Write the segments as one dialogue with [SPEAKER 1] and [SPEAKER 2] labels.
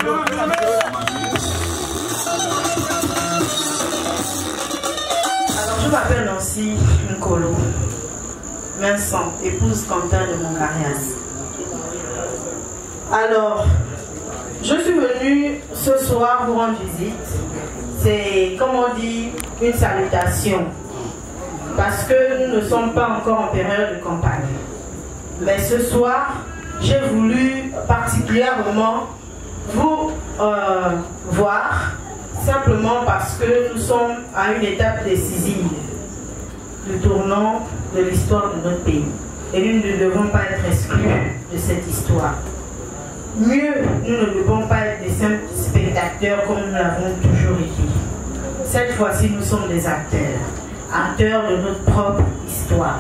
[SPEAKER 1] Je m'appelle Nancy Nkolo, Vincent, épouse Quentin de Montcarrias. Alors, je suis venue ce soir vous rendre visite. C'est, comme on dit, une salutation. Parce que nous ne sommes pas encore en période de campagne. Mais ce soir, j'ai voulu particulièrement vous voir, simplement parce que nous sommes à une étape décisive du tournant de l'histoire de notre pays. Et nous ne devons pas être exclus de cette histoire. Mieux, nous ne devons pas être des simples spectateurs comme nous l'avons toujours été. Cette fois-ci, nous sommes des acteurs, acteurs de notre propre histoire.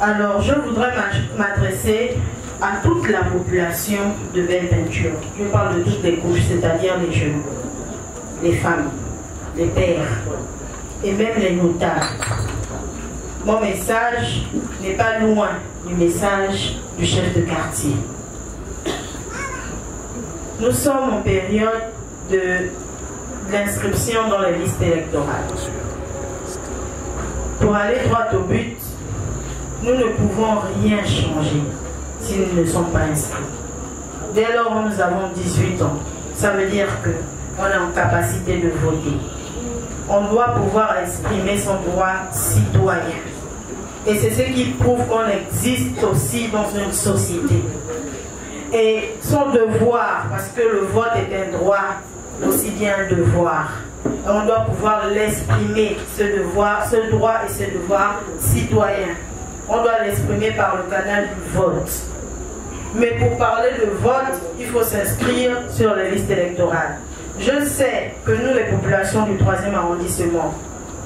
[SPEAKER 1] Alors, je voudrais m'adresser à toute la population de Belle-Peinture. Je parle de toutes les couches, c'est-à-dire les jeunes, les femmes, les pères et même les notables. Mon message n'est pas loin du message du chef de quartier. Nous sommes en période de l'inscription dans les listes électorales. Pour aller droit au but, nous ne pouvons rien changer si nous ne sommes pas inscrits. Dès lors où nous avons 18 ans, ça veut dire qu'on est en capacité de voter. On doit pouvoir exprimer son droit citoyen. Et c'est ce qui prouve qu'on existe aussi dans une société. Et son devoir, parce que le vote est un droit, aussi bien un devoir. On doit pouvoir l'exprimer, ce droit et ce devoir citoyen. On doit l'exprimer par le canal du vote. Mais pour parler de vote, il faut s'inscrire sur les listes électorales. Je sais que nous, les populations du 3e arrondissement,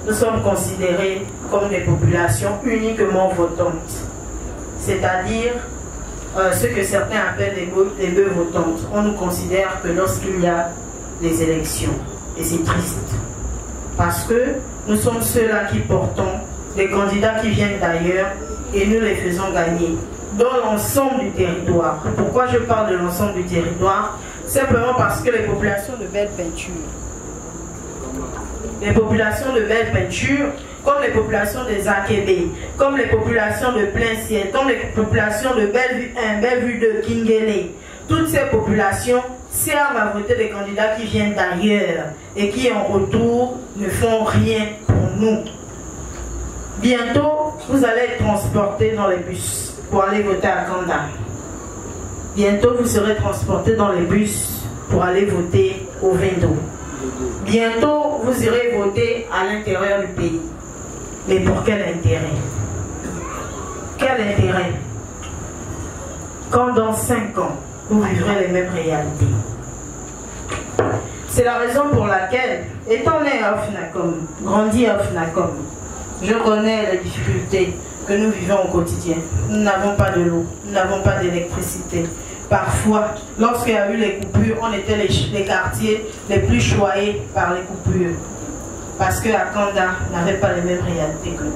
[SPEAKER 1] nous sommes considérés comme des populations uniquement votantes. C'est-à-dire ce que certains appellent des bœufs votantes. On nous considère que lorsqu'il y a des élections. Et c'est triste. Parce que nous sommes ceux-là qui portons des candidats qui viennent d'ailleurs et nous les faisons gagner dans l'ensemble du territoire. Pourquoi je parle de l'ensemble du territoire? Simplement parce que les populations de Belle-Peinture, comme les populations des Akébé, comme les populations de Plein-Ciel, comme les populations de Bellevue 1, Bellevue 2, Kinguélé, toutes ces populations servent à voter des candidats qui viennent d'ailleurs et qui en retour ne font rien pour nous. Bientôt, vous allez être transportés dans les bus pour aller voter à Kanda. Bientôt, vous serez transportés dans les bus pour aller voter au Vendo. Bientôt, vous irez voter à l'intérieur du pays. Mais pour quel intérêt? Quel intérêt? Quand dans 5 ans, vous vivrez les mêmes réalités. C'est la raison pour laquelle, étant né à Ofnacom, grandi à Ofnacom, je connais les difficultés que nous vivons au quotidien. Nous n'avons pas de l'eau, nous n'avons pas d'électricité. Parfois, lorsqu'il y a eu les coupures, on était les quartiers les plus choyés par les coupures. Parce que Akanda n'avait pas les mêmes réalités que nous.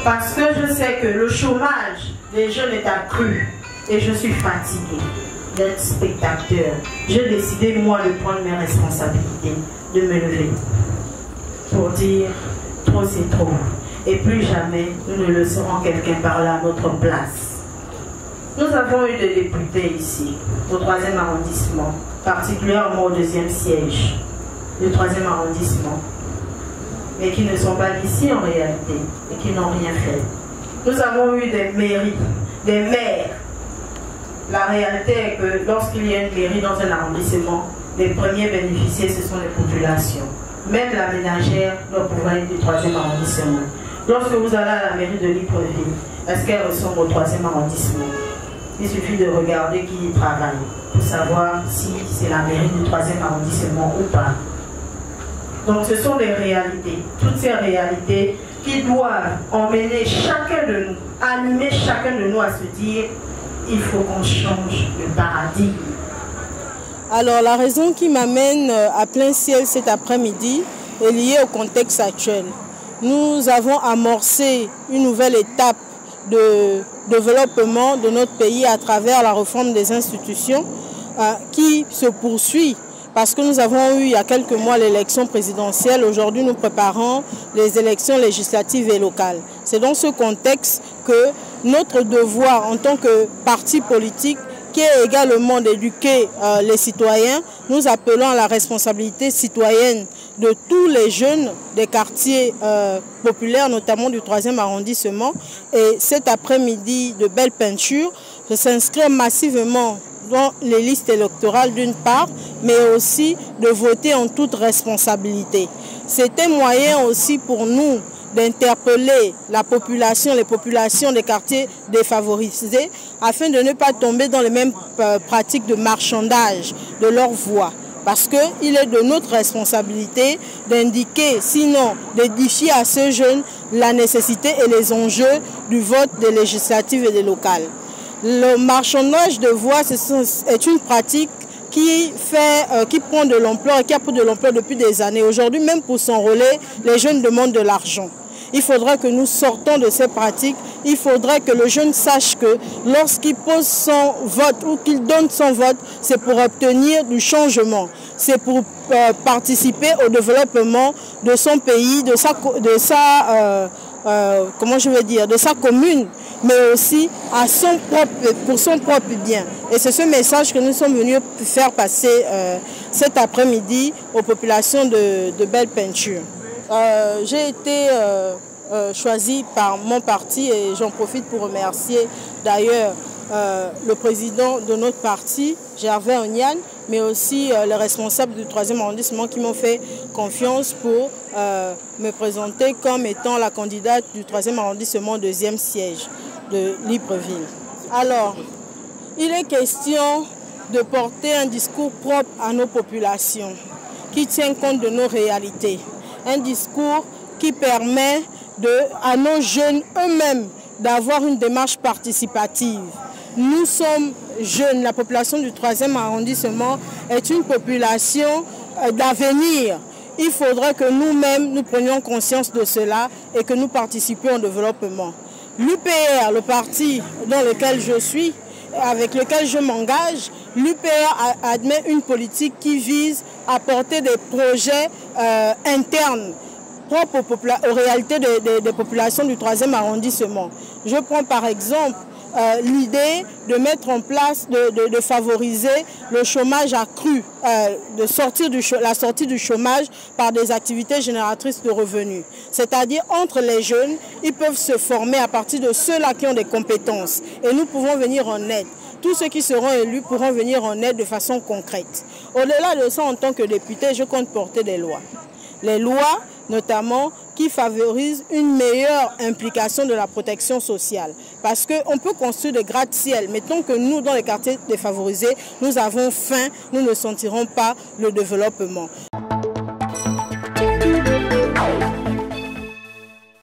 [SPEAKER 1] Parce que je sais que le chômage des jeunes est accru et je suis fatiguée d'être spectateur. J'ai décidé, moi, de prendre mes responsabilités, de me lever pour dire trop c'est trop. Et plus jamais nous ne laisserons quelqu'un parler à notre place. Nous avons eu des députés ici, au 3e arrondissement, particulièrement au 2e siège du 3e arrondissement, mais qui ne sont pas ici en réalité et qui n'ont rien fait. Nous avons eu des mairies, des maires. La réalité est que lorsqu'il y a une mairie dans un arrondissement, les premiers bénéficiaires, ce sont les populations. Même la ménagère doit pouvoir être du 3e arrondissement. Lorsque vous allez à la mairie de Libreville, est-ce qu'elle ressemble au 3e arrondissement? Il suffit de regarder qui y travaille pour savoir si c'est la mairie du 3e arrondissement ou pas. Donc ce sont des réalités, toutes ces réalités qui doivent emmener chacun de nous, animer chacun de nous à se dire il faut qu'on change le paradigme.
[SPEAKER 2] Alors la raison qui m'amène à Plein-Ciel cet après-midi est liée au contexte actuel. Nous avons amorcé une nouvelle étape de développement de notre pays à travers la réforme des institutions qui se poursuit. Parce que nous avons eu il y a quelques mois l'élection présidentielle. Aujourd'hui, nous préparons les élections législatives et locales. C'est dans ce contexte que notre devoir en tant que parti politique, qui est également d'éduquer les citoyens, nous appelons à la responsabilité citoyenne de tous les jeunes des quartiers populaires, notamment du 3e arrondissement. Et cet après-midi de belle peinture, de s'inscrire massivement dans les listes électorales d'une part, mais aussi de voter en toute responsabilité. C'est un moyen aussi pour nous d'interpeller la population, les populations des quartiers défavorisés, afin de ne pas tomber dans les mêmes pratiques de marchandage de leur voix. Parce qu'il est de notre responsabilité d'indiquer, sinon d'édifier à ces jeunes la nécessité et les enjeux du vote des législatives et des locales. Le marchandage de voix est une pratique qui prend de l'ampleur et qui a pris de l'ampleur depuis des années. Aujourd'hui, même pour s'enrôler, les jeunes demandent de l'argent. Il faudrait que nous sortons de ces pratiques. Il faudrait que le jeune sache que lorsqu'il pose son vote ou qu'il donne son vote, c'est pour obtenir du changement. C'est pour participer au développement de son pays, de sa commune, mais aussi pour son propre bien. Et c'est ce message que nous sommes venus faire passer cet après-midi aux populations de Belle Peinture. J'ai été choisi par mon parti et j'en profite pour remercier d'ailleurs le président de notre parti, Gervais Oniane, mais aussi les responsables du 3e arrondissement qui m'ont fait confiance pour me présenter comme étant la candidate du 3e arrondissement 2e siège de Libreville. Alors, il est question de porter un discours propre à nos populations, qui tient compte de nos réalités. Un discours qui permet à nos jeunes eux-mêmes d'avoir une démarche participative. Nous sommes jeunes, la population du 3e arrondissement est une population d'avenir. Il faudrait que nous-mêmes, nous prenions conscience de cela et que nous participions au développement. L'UPR, le parti dans lequel je suis, avec lequel je m'engage, l'UPR admet une politique qui vise à porter des projets internes propres aux réalités des populations du 3e arrondissement. Je prends par exemple l'idée de mettre en place, de favoriser le chômage accru, la sortie du chômage par des activités génératrices de revenus. C'est-à-dire entre les jeunes, ils peuvent se former à partir de ceux-là qui ont des compétences et nous pouvons venir en aide. Tous ceux qui seront élus pourront venir en aide de façon concrète. Au-delà de ça, en tant que député, je compte porter des lois. Les lois, notamment, qui favorisent une meilleure implication de la protection sociale. Parce qu'on peut construire des gratte-ciel, mais tant que nous, dans les quartiers défavorisés, nous avons faim, nous ne sentirons pas le développement.